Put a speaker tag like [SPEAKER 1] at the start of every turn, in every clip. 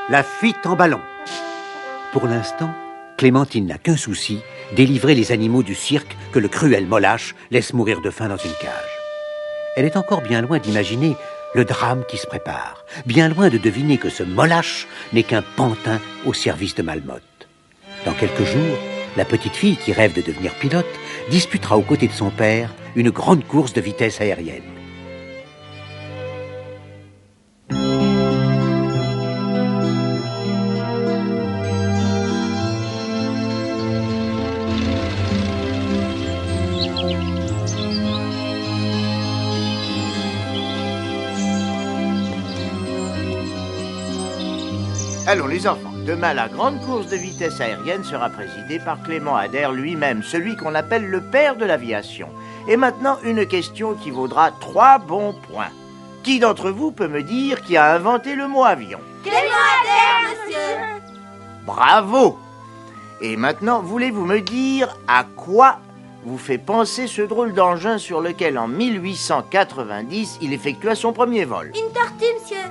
[SPEAKER 1] La fuite en ballon. Pour l'instant, Clémentine n'a qu'un souci, délivrer les animaux du cirque que le cruel Mollache laisse mourir de faim dans une cage. Elle est encore bien loin d'imaginer le drame qui se prépare, bien loin de deviner que ce Mollache n'est qu'un pantin au service de Malmotte. Dans quelques jours, la petite fille qui rêve de devenir pilote disputera aux côtés de son père une grande course de vitesse aérienne.
[SPEAKER 2] Allons les enfants, demain la grande course de vitesse aérienne sera présidée par Clément Ader lui-même, celui qu'on appelle le père de l'aviation. Et maintenant, une question qui vaudra 3 bons points. Qui d'entre vous peut me dire qui a inventé le mot avion?
[SPEAKER 3] Clément Ader, monsieur.
[SPEAKER 2] Bravo! Et maintenant, voulez-vous me dire à quoi vous fait penser ce drôle d'engin sur lequel, en 1890, il effectua son premier vol?
[SPEAKER 3] Une tortue, monsieur.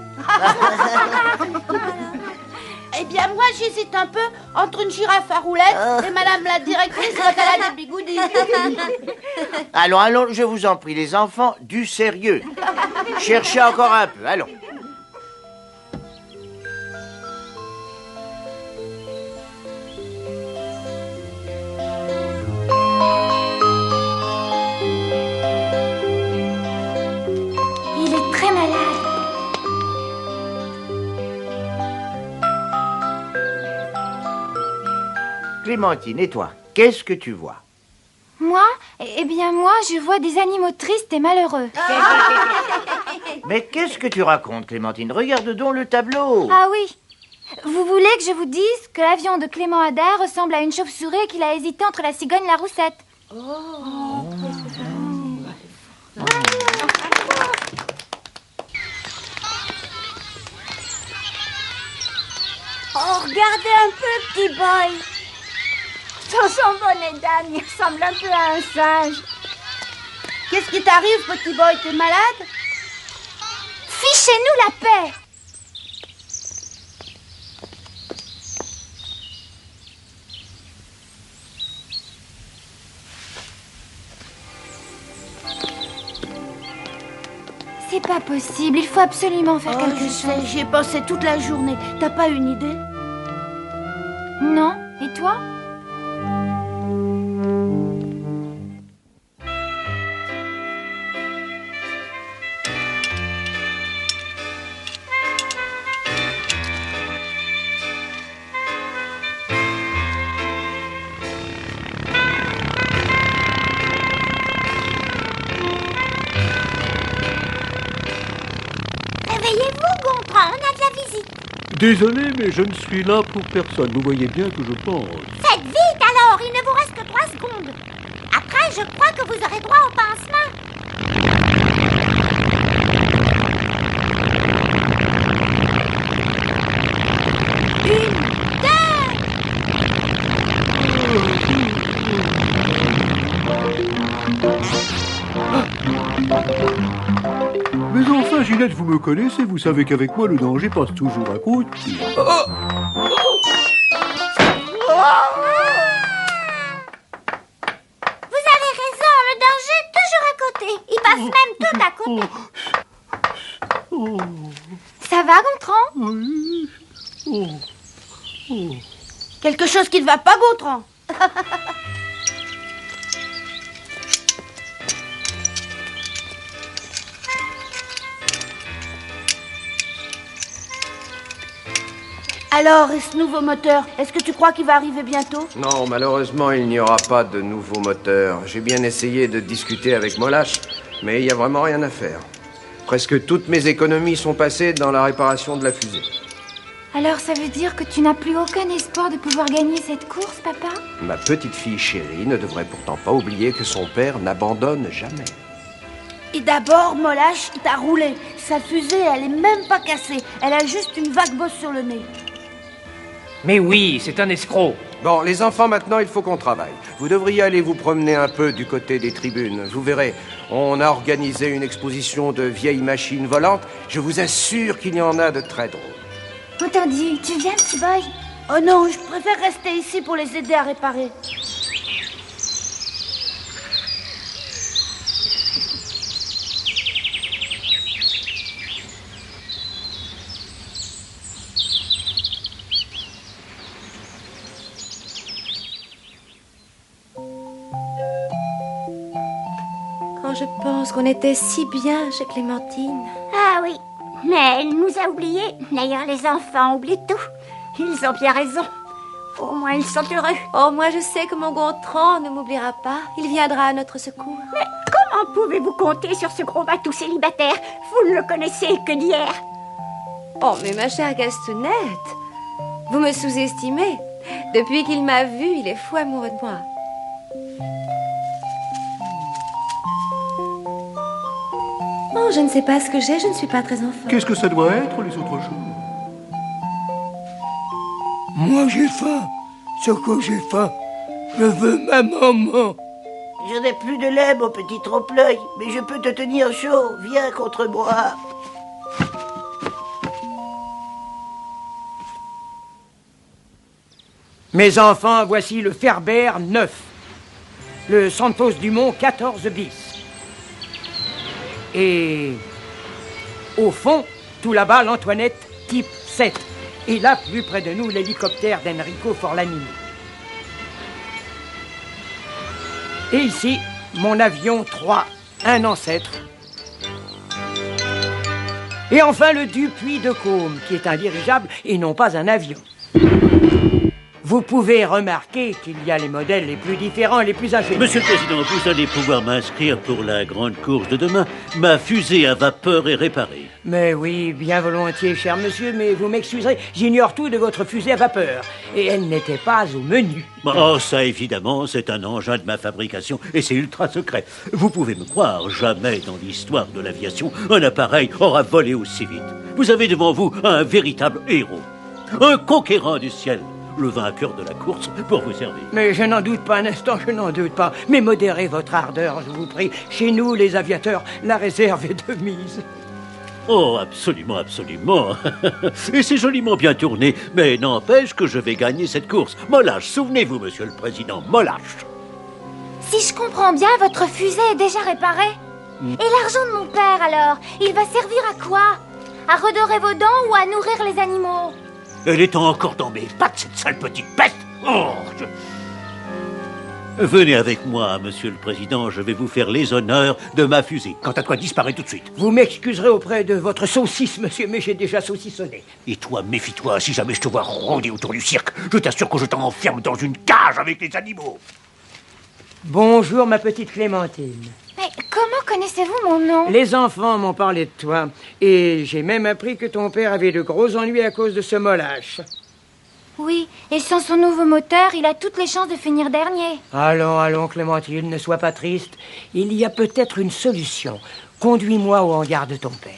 [SPEAKER 3] Eh bien, moi, j'hésite un peu entre une girafe à roulettes et madame la directrice quand elle a des bigoudis.
[SPEAKER 2] Allons, je vous en prie, les enfants, du sérieux. Cherchez encore un peu, allons.
[SPEAKER 3] Il est très malade.
[SPEAKER 2] Clémentine, et toi, qu'est-ce que tu vois?
[SPEAKER 4] Moi? Eh bien, moi, je vois des animaux tristes et malheureux.
[SPEAKER 2] Mais qu'est-ce que tu racontes, Clémentine? Regarde donc le tableau.
[SPEAKER 4] Ah oui. Vous voulez que je vous dise que l'avion de Clément Ader ressemble à une chauve-souris et qu'il a hésité entre la cigogne et la roussette?
[SPEAKER 3] Oh, regardez un peu, petit boy.
[SPEAKER 4] Dans son bonnet d'âne, il ressemble un peu à un singe.
[SPEAKER 3] Qu'est-ce qui t'arrive, petit boy? T'es malade?
[SPEAKER 4] Fichez-nous la paix! C'est pas possible, il faut absolument faire quelque chose.
[SPEAKER 3] J'y ai pensé toute la journée. T'as pas une idée?
[SPEAKER 4] Non, et toi?
[SPEAKER 3] Réveillez-vous, Gontran, on a de la visite.
[SPEAKER 5] Désolé, mais je ne suis là pour personne. Vous voyez bien que je pense.
[SPEAKER 3] Faites vite alors, il ne vous reste que 3 secondes. Après, je crois que vous aurez droit au pansement.
[SPEAKER 5] Mais enfin, Ginette, vous me connaissez, vous savez qu'avec moi, le danger passe toujours à côté.
[SPEAKER 3] Vous avez raison, le danger est toujours à côté. Il passe même tout à côté.
[SPEAKER 4] Ça va, Gontran?
[SPEAKER 3] Quelque chose qui ne va pas, Gontran. Alors, et ce nouveau moteur, est-ce que tu crois qu'il va arriver bientôt?
[SPEAKER 6] Non, malheureusement, il n'y aura pas de nouveau moteur. J'ai bien essayé de discuter avec Mollache, mais il n'y a vraiment rien à faire. Presque toutes mes économies sont passées dans la réparation de la fusée.
[SPEAKER 4] Alors ça veut dire que tu n'as plus aucun espoir de pouvoir gagner cette course, papa?
[SPEAKER 6] Ma petite fille chérie ne devrait pourtant pas oublier que son père n'abandonne jamais.
[SPEAKER 3] Et d'abord, Mollache t'a roulé. Sa fusée, elle est même pas cassée. Elle a juste une vague bosse sur le nez.
[SPEAKER 7] Mais oui, c'est un escroc.
[SPEAKER 6] Bon, les enfants, maintenant, il faut qu'on travaille. Vous devriez aller vous promener un peu du côté des tribunes. Vous verrez, on a organisé une exposition de vieilles machines volantes. Je vous assure qu'il y en a de très drôles.
[SPEAKER 4] Entendu, tu viens, petit boy?
[SPEAKER 3] Oh non, je préfère rester ici pour les aider à réparer.
[SPEAKER 8] Quand je pense qu'on était si bien chez Clémentine.
[SPEAKER 9] Ah oui, mais elle nous a oubliés. D'ailleurs, les enfants oublient tout. Ils ont bien raison. Au moins, ils sont heureux.
[SPEAKER 8] Oh, moi je sais que mon Gontran ne m'oubliera pas. Il viendra à notre secours.
[SPEAKER 9] Mais comment pouvez-vous compter sur ce gros bateau célibataire? Vous ne le connaissez que d'hier.
[SPEAKER 8] Oh, mais ma chère Gastounette, vous me sous-estimez. Depuis qu'il m'a vue, il est fou amoureux de moi. Oh, je ne sais pas ce que j'ai, je ne suis pas très enfant.
[SPEAKER 5] Qu'est-ce que ça doit être, les autres jours?
[SPEAKER 10] Moi j'ai faim. Ce que j'ai faim. Je veux ma maman.
[SPEAKER 2] Je n'ai plus de lait, mon petit trompe-l'œil, mais je peux te tenir chaud. Viens contre moi.
[SPEAKER 7] Mes enfants, voici le Ferber 9. Le Santos Dumont 14 bis. Et au fond, tout là-bas, l'Antoinette type 7. Et là, plus près de nous, l'hélicoptère d'Enrico Forlanini. Et ici, mon avion 3, un ancêtre. Et enfin, le Dupuis de Côme, qui est un dirigeable et non pas un avion. Vous pouvez remarquer qu'il y a les modèles les plus différents, les plus ingénieux.
[SPEAKER 11] Monsieur le Président, vous allez pouvoir m'inscrire pour la grande course de demain. Ma fusée à vapeur est réparée.
[SPEAKER 7] Mais oui, bien volontiers, cher monsieur, mais vous m'excuserez, j'ignore tout de votre fusée à vapeur. Et elle n'était pas au menu.
[SPEAKER 11] Oh, ça, évidemment, c'est un engin de ma fabrication et c'est ultra secret. Vous pouvez me croire, jamais dans l'histoire de l'aviation, un appareil aura volé aussi vite. Vous avez devant vous un véritable héros, un conquérant du ciel. Le vainqueur de la course pour vous servir.
[SPEAKER 7] Mais je n'en doute pas un instant, je n'en doute pas. Mais modérez votre ardeur, je vous prie. Chez nous, les aviateurs, la réserve est de mise.
[SPEAKER 11] Oh, absolument, absolument. Et c'est joliment bien tourné, mais n'empêche que je vais gagner cette course. Mollache, souvenez-vous, monsieur le président, Mollache.
[SPEAKER 4] Si je comprends bien, votre fusée est déjà réparée. Et l'argent de mon père, alors? Il va servir à quoi? À redorer vos dents ou à nourrir les animaux?
[SPEAKER 11] Elle est encore dans mes pattes, cette sale petite peste. Oh, Venez avec moi, monsieur le président, je vais vous faire les honneurs de ma fusée. Quant à toi, disparais tout de suite.
[SPEAKER 7] Vous m'excuserez auprès de votre saucisse, monsieur, mais j'ai déjà saucissonné.
[SPEAKER 11] Et toi, méfie-toi, si jamais je te vois rôder autour du cirque, je t'assure que je t'enferme dans une cage avec les animaux.
[SPEAKER 7] Bonjour, ma petite Clémentine.
[SPEAKER 4] Mais comment connaissez-vous mon nom?
[SPEAKER 7] Les enfants m'ont parlé de toi. Et j'ai même appris que ton père avait de gros ennuis à cause de ce Mollache.
[SPEAKER 4] Oui, et sans son nouveau moteur, il a toutes les chances de finir dernier.
[SPEAKER 7] Allons, allons, Clémentine, ne sois pas triste. Il y a peut-être une solution. Conduis-moi au hangar de ton père.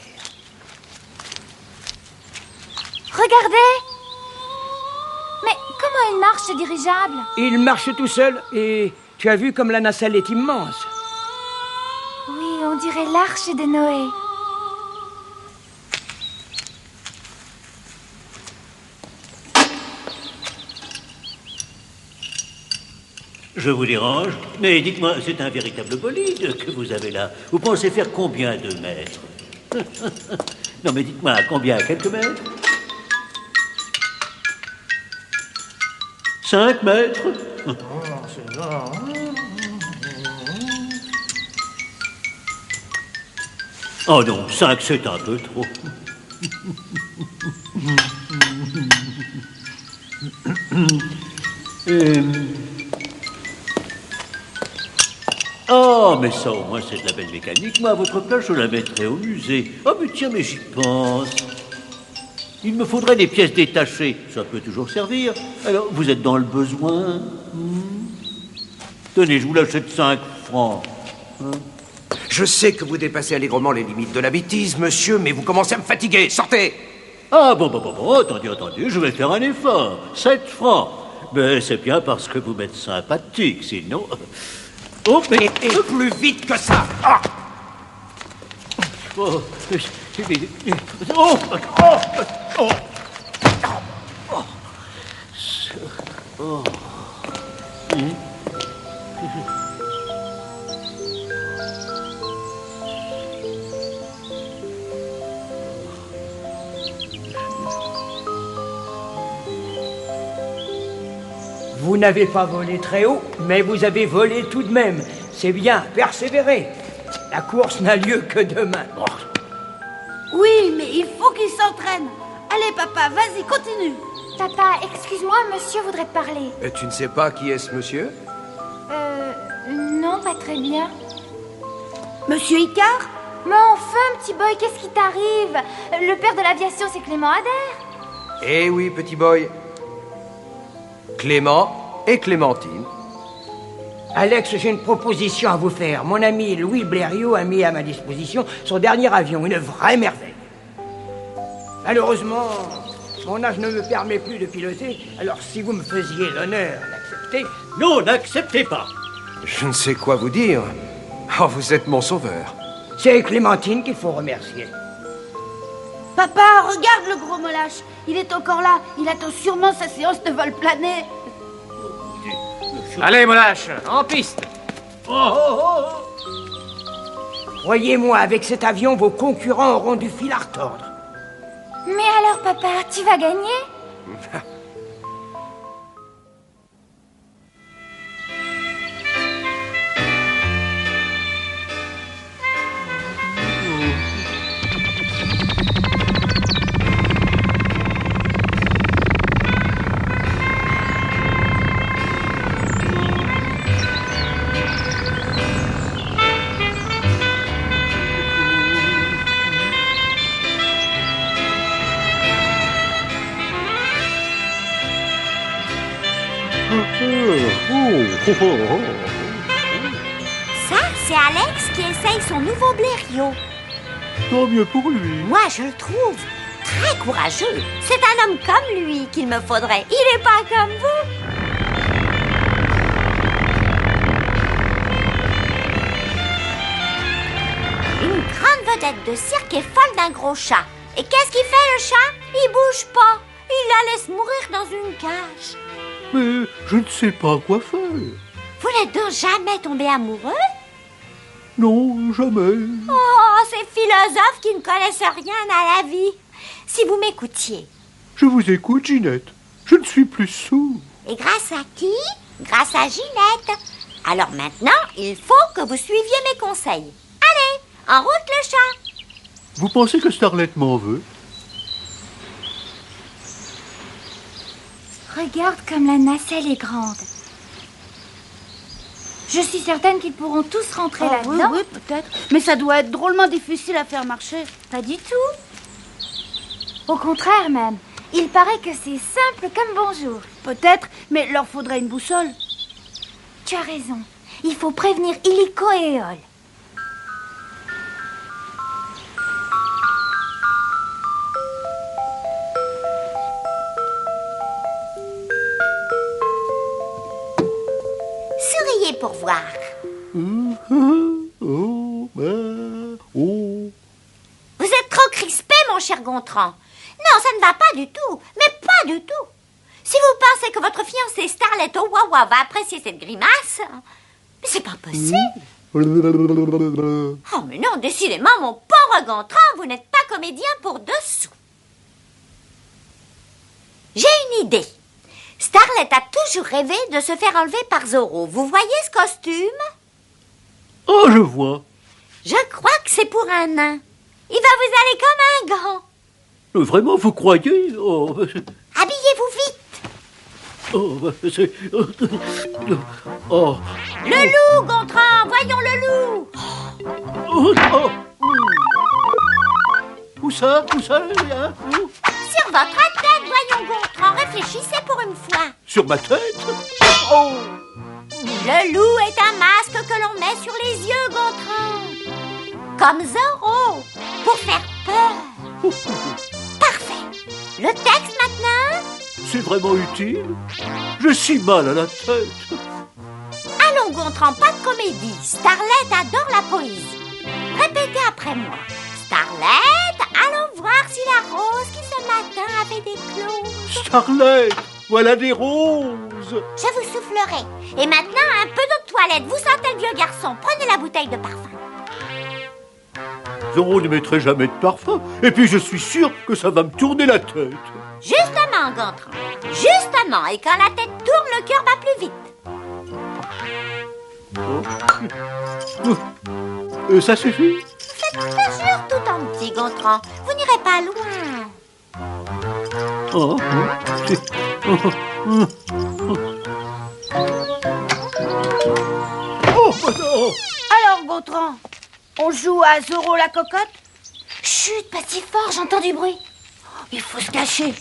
[SPEAKER 4] Regardez! Mais comment il marche, ce dirigeable?
[SPEAKER 7] Il marche tout seul et tu as vu comme la nacelle est immense.
[SPEAKER 4] Oui, on dirait l'arche de Noé.
[SPEAKER 11] Je vous dérange, mais dites-moi, c'est un véritable bolide que vous avez là. Vous pensez faire combien de mètres? Non, mais dites-moi, combien? Quelques mètres? 5 mètres? Oh non, 5 c'est un peu trop. Oh, mais ça au moins c'est de la belle mécanique. Moi, à votre place, je la mettrais au musée. Oh, mais tiens, mais j'y pense. Il me faudrait des pièces détachées. Ça peut toujours servir. Alors, vous êtes dans le besoin? Tenez, je vous l'achète 5 francs.
[SPEAKER 6] Je sais que vous dépassez allègrement les limites de la bêtise, monsieur, mais vous commencez à me fatiguer. Sortez!
[SPEAKER 11] Ah, bon, attendez, je vais faire un effort. 7 francs. Mais c'est bien parce que vous m'êtes sympathique, sinon... Oh, mais...
[SPEAKER 6] Et plus vite que ça! Ah!
[SPEAKER 11] Oh,
[SPEAKER 7] Vous n'avez pas volé très haut, mais vous avez volé tout de même. C'est bien, persévérez. La course n'a lieu que demain.
[SPEAKER 3] Oui, mais il faut qu'il s'entraîne. Allez, papa, vas-y, continue.
[SPEAKER 4] Papa, excuse-moi, monsieur voudrait te parler.
[SPEAKER 6] Tu ne sais pas qui est ce monsieur?
[SPEAKER 4] Non, pas très bien.
[SPEAKER 3] Monsieur Icare?
[SPEAKER 4] Mais enfin, petit boy, qu'est-ce qui t'arrive? Le père de l'aviation, c'est Clément Adair.
[SPEAKER 6] Eh oui, petit boy. Clément et Clémentine.
[SPEAKER 7] Alex, j'ai une proposition à vous faire. Mon ami Louis Blériot a mis à ma disposition son dernier avion, une vraie merveille. Malheureusement, mon âge ne me permet plus de piloter, alors si vous me faisiez l'honneur d'accepter...
[SPEAKER 11] Non, n'acceptez pas.
[SPEAKER 6] Je ne sais quoi vous dire. Oh, vous êtes mon sauveur.
[SPEAKER 7] C'est Clémentine qu'il faut remercier.
[SPEAKER 3] Papa, regarde le gros Molache. Il est encore là. Il attend sûrement sa séance de vol plané.
[SPEAKER 12] Allez, Molache, en piste.
[SPEAKER 7] Croyez-moi, avec cet avion, vos concurrents auront du fil à retordre.
[SPEAKER 4] Mais alors, papa, tu vas gagner?
[SPEAKER 9] Ça, c'est Alex qui essaye son nouveau blériot.
[SPEAKER 5] Tant mieux pour lui.
[SPEAKER 9] Moi, je le trouve très courageux. C'est un homme comme lui qu'il me faudrait. Il n'est pas comme vous. Une grande vedette de cirque est folle d'un gros chat. Et qu'est-ce qu'il fait, le chat? Il bouge pas. Il la laisse mourir dans une cage.
[SPEAKER 5] Mais je ne sais pas quoi faire.
[SPEAKER 9] Vous n'êtes donc jamais tombé amoureux?
[SPEAKER 5] Non, jamais.
[SPEAKER 9] Oh, ces philosophes qui ne connaissent rien à la vie. Si vous m'écoutiez.
[SPEAKER 5] Je vous écoute, Ginette. Je ne suis plus sourd.
[SPEAKER 9] Et grâce à qui? Grâce à Ginette. Alors maintenant, il faut que vous suiviez mes conseils. Allez, en route le chat.
[SPEAKER 5] Vous pensez que Starlet m'en veut?
[SPEAKER 4] Regarde comme la nacelle est grande. Je suis certaine qu'ils pourront tous rentrer là-dedans.
[SPEAKER 3] Oui, peut-être. Mais ça doit être drôlement difficile à faire marcher.
[SPEAKER 4] Pas du tout. Au contraire même. Il paraît que c'est simple comme bonjour.
[SPEAKER 3] Peut-être, mais leur faudrait une boussole.
[SPEAKER 4] Tu as raison. Il faut prévenir Illico et Éole.
[SPEAKER 9] Souriez pour voir. Vous êtes trop crispé, mon cher Gontran. Non, ça ne va pas du tout. Mais pas du tout. Si vous pensez que votre fiancée Starlet au Wawa va apprécier cette grimace, mais c'est pas possible. Oh, mais non, décidément, mon pauvre Gontran, vous n'êtes pas comédien pour dessous. J'ai une idée. Starlet a toujours rêvé de se faire enlever par Zorro. Vous voyez ce costume?
[SPEAKER 5] Oh, je vois.
[SPEAKER 9] Je crois que c'est pour un nain. Il va vous aller comme un gant.
[SPEAKER 5] Vraiment, vous croyez? Oh,
[SPEAKER 9] Habillez-vous vite.
[SPEAKER 5] Oh.
[SPEAKER 9] Le loup, Gontran, voyons le loup.
[SPEAKER 5] Où ça? Où ça? Hein? Où?
[SPEAKER 9] Sur votre tête, voyons, Gontran, réfléchissez pour une fois.
[SPEAKER 5] Sur ma tête?
[SPEAKER 9] Oh. Le loup est un masque que l'on met sur les yeux, Gontran. Comme Zorro, pour faire peur. Parfait. Le texte maintenant?
[SPEAKER 5] C'est vraiment utile? J'ai si mal à la tête.
[SPEAKER 9] Allons, Gontran, pas de comédie. Starlet adore la poésie. Répétez après moi. Starlet, allons voir si la rose qui ce matin avait des cloches.
[SPEAKER 5] Starlet, voilà des roses.
[SPEAKER 9] Je vous soufflerai. Et maintenant, un peu d'eau de toilette. Vous sentez le vieux garçon. Prenez la bouteille de parfum.
[SPEAKER 5] Zorro ne mettrait jamais de parfum. Et puis je suis sûr que ça va me tourner la tête.
[SPEAKER 9] Justement, Gontran. Justement, et quand la tête tourne, le cœur bat plus vite.
[SPEAKER 5] Ça suffit?
[SPEAKER 9] Faites toujours tout en petit, Gontran. Vous n'irez pas loin.
[SPEAKER 5] Oh,
[SPEAKER 3] Alors, Gontran, on joue à Zorro la cocotte?
[SPEAKER 4] Chut, pas si fort, j'entends du bruit.
[SPEAKER 3] Il faut se cacher.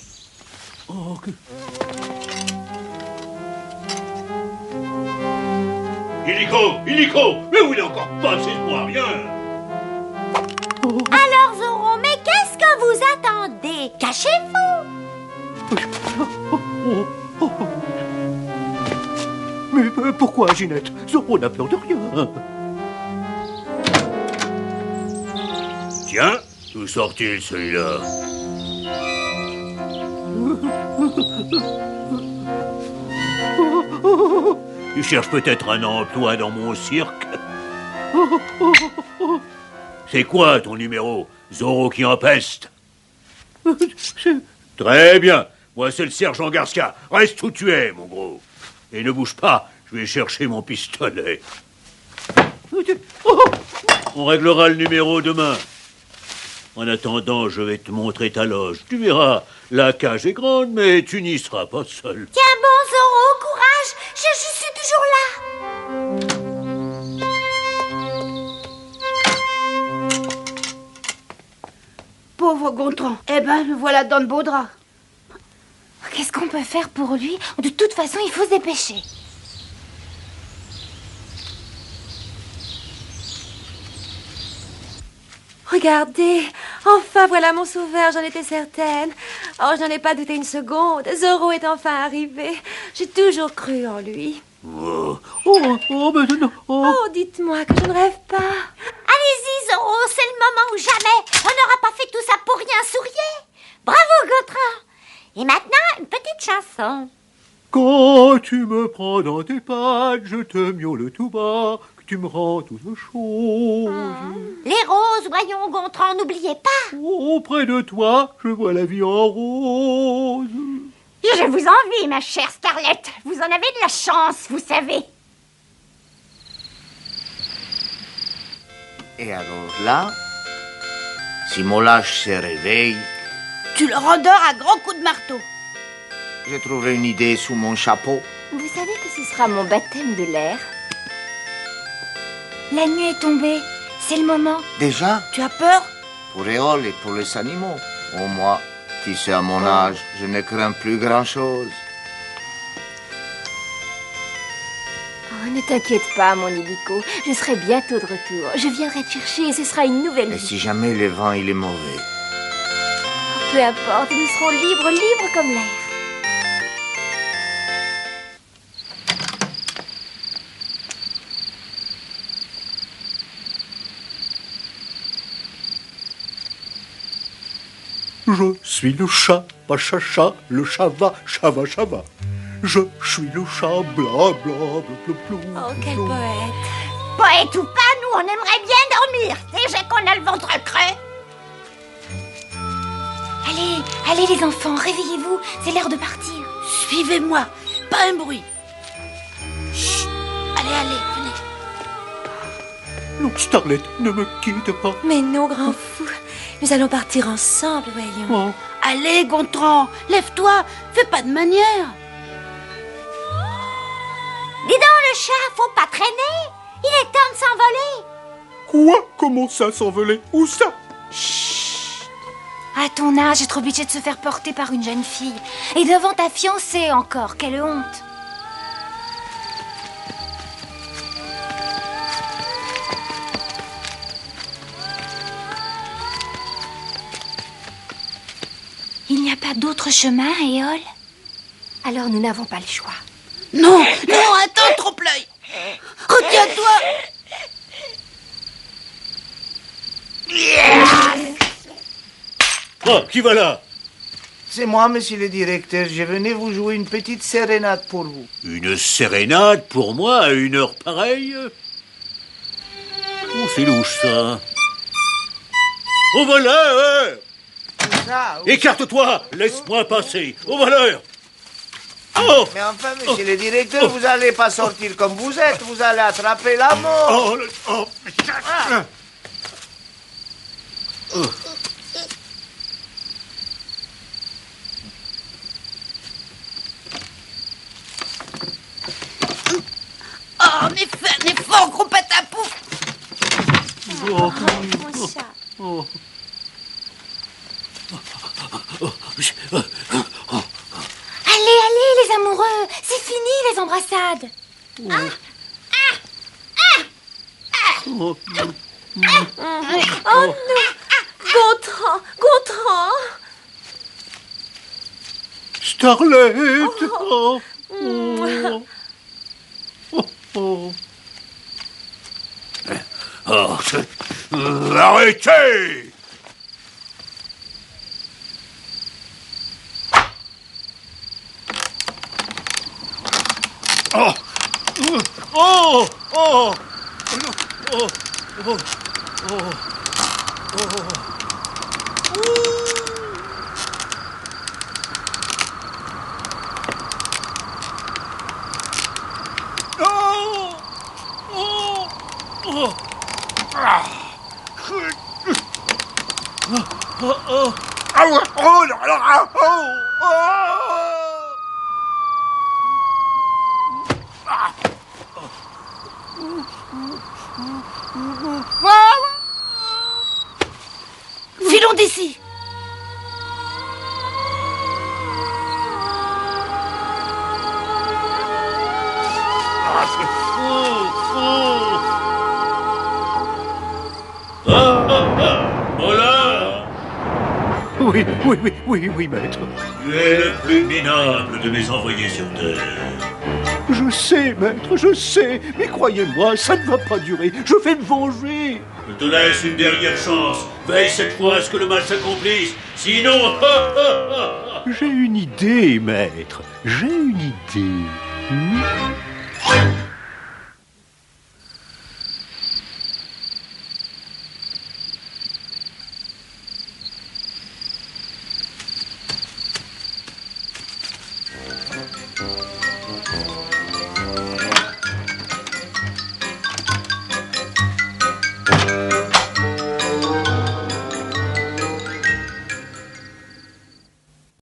[SPEAKER 11] Illico, mais vous n'avez encore pas assez de moi, rien.
[SPEAKER 9] Alors, Zorro, mais qu'est-ce que vous attendez? Cachez-vous.
[SPEAKER 5] Mais pourquoi, Ginette? Zorro n'a peur de rien.
[SPEAKER 11] Tiens, d'où sort-il, celui-là? Tu cherches peut-être un emploi dans mon cirque? C'est quoi ton numéro? Zorro qui empeste? Très bien. Moi, c'est le sergent Garcia. Reste où tu es, mon gros. Et ne bouge pas, je vais chercher mon pistolet. On réglera le numéro demain. En attendant, je vais te montrer ta loge. Tu verras, la cage est grande, mais tu n'y seras pas seul.
[SPEAKER 9] Tiens bon, Zorro, courage. Je suis toujours là.
[SPEAKER 3] Pauvre Gontran. Eh ben, le voilà dans de beaux draps.
[SPEAKER 4] Qu'est-ce qu'on peut faire pour lui? De toute façon, il faut se dépêcher.
[SPEAKER 8] Regardez, enfin voilà mon sauveur, j'en étais certaine. Oh, je n'en ai pas douté une seconde. Zorro est enfin arrivé. J'ai toujours cru en lui. Oh, dites-moi que je ne rêve pas.
[SPEAKER 9] Allez-y, Zorro, c'est le moment ou jamais. On n'aura pas fait tout ça pour rien, souriez. Bravo, Gontran. Et maintenant, une petite chanson.
[SPEAKER 5] Quand tu me prends dans tes pattes, je te miaule tout bas, que tu me rends toutes choses.
[SPEAKER 9] Les roses, voyons, Gontran, n'oubliez pas.
[SPEAKER 5] Auprès de toi, je vois la vie en rose.
[SPEAKER 9] Je vous envie, ma chère Scarlett. Vous en avez de la chance, vous savez.
[SPEAKER 2] Et alors là, si Molache se réveille,
[SPEAKER 3] Tu le rendors à grands coups de marteau.
[SPEAKER 2] j'ai trouvé une idée sous mon chapeau.
[SPEAKER 8] Vous savez que ce sera mon baptême de l'air.
[SPEAKER 4] La nuit est tombée. C'est le moment.
[SPEAKER 2] Déjà,
[SPEAKER 3] Tu as peur?
[SPEAKER 2] pour Éole et pour les animaux. Oh, moi, qui sais à mon âge, je ne crains plus grand-chose.
[SPEAKER 8] Oh, ne t'inquiète pas, mon Illico. Je serai bientôt de retour. Je viendrai te chercher et ce sera une nouvelle
[SPEAKER 2] Et
[SPEAKER 8] vie.
[SPEAKER 2] si jamais le vent il est mauvais?
[SPEAKER 8] Peu importe, nous serons libres comme l'air.
[SPEAKER 5] Je suis le chat, pas chacha, le chat va, chava, chava. Je suis le chat, bla, bla, bla, bla, bla.
[SPEAKER 8] Oh, quel poète.
[SPEAKER 9] Poète ou pas, nous, on aimerait bien dormir. Déjà qu'on a le ventre creux.
[SPEAKER 4] Allez les enfants, réveillez-vous. C'est l'heure de partir.
[SPEAKER 3] Suivez-moi. Pas un bruit. Chut. Allez, venez.
[SPEAKER 5] Non, Starlet, ne me quitte pas.
[SPEAKER 8] Mais non, grand fou. Nous allons partir ensemble, voyons.
[SPEAKER 5] Oh.
[SPEAKER 3] Allez, Gontran, lève-toi. Fais pas de manière.
[SPEAKER 9] Dis donc, le chat, faut pas traîner. Il est temps de s'envoler.
[SPEAKER 5] Quoi? Comment ça s'envoler? Où ça?
[SPEAKER 4] À ton âge, être obligé de se faire porter par une jeune fille. Et devant ta fiancée encore, quelle honte. Il n'y a pas d'autre chemin, Éole?
[SPEAKER 8] Alors nous n'avons pas le choix.
[SPEAKER 3] Non, attends, trompe-l'œil. Retiens-toi.
[SPEAKER 11] Oh, qui va là?
[SPEAKER 2] C'est moi, monsieur le directeur. Je venais vous jouer une petite sérénade pour vous.
[SPEAKER 11] Une sérénade pour moi à une heure pareille? Oh, c'est louche, ça. Au voleur!
[SPEAKER 2] Ça,
[SPEAKER 11] Écarte-toi! Laisse-moi passer! Au voleur! Oh!
[SPEAKER 2] Mais enfin, monsieur le directeur, vous n'allez pas sortir comme vous êtes, vous allez attraper la mort.
[SPEAKER 3] Oh, mais fort, gros patapou.
[SPEAKER 8] Mon chat.
[SPEAKER 4] Allez, les amoureux, c'est fini les embrassades.
[SPEAKER 8] Oh non, Gontran.
[SPEAKER 5] Starlette. Arrêtez!
[SPEAKER 3] Filons d'ici.
[SPEAKER 11] Voilà!
[SPEAKER 5] Oui, maître.
[SPEAKER 11] Tu es le plus minable de mes envoyés sur Terre.
[SPEAKER 5] Je sais, maître, je sais. Mais croyez-moi, ça ne va pas durer. Je vais me venger.
[SPEAKER 11] Je te laisse une dernière chance. Veille cette fois à ce que le match s'accomplisse. Sinon...
[SPEAKER 5] J'ai une idée, maître. J'ai une idée.